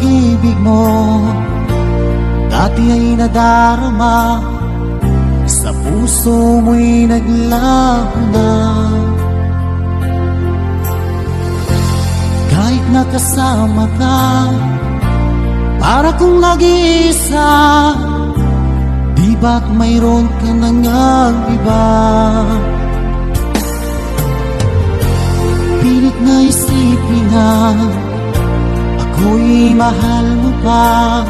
pag-ibig mo dati ay nadarama, sa puso mo'y naglaho na. Kahit nakasama ka, para kung nag-iisa, di ba't mayroon ka nang iba? Pilit na isipin na ako'y mahal mo pa,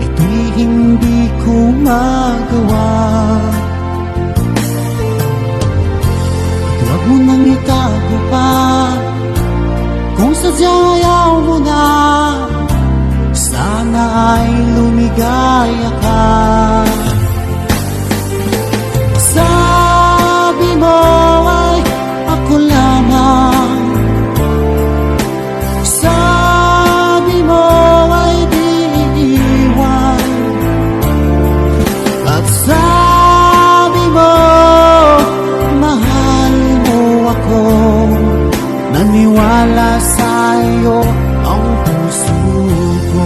ito'y hindi ko magawa. At huwag mo nang itago pa, kung sadyang ayaw mo na, sana ay lumigaya ka. Sabi mo ay ako lamang, sabi mo ay di iiwan, at sabi mo mahal mo ako. Naniwala sa'yo ang puso ko.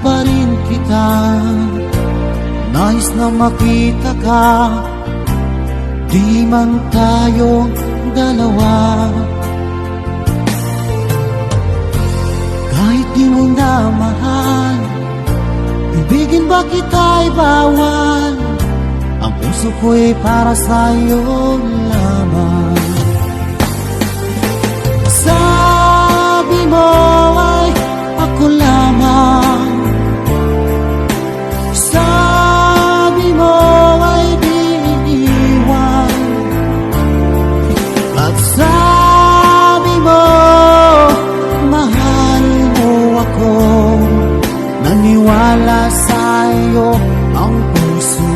Pa rin kita, nais na makita ka, di man tayo dalawa. Kahit di mo na mahal, ibigin ba kita'y bawal? Ang puso ko'y para sa'yo lamang. Sabi mo ay ako lamang, sabi mo ay di iiwan, at sabi mo mahal mo ako. Naniwala sa'yo ang puso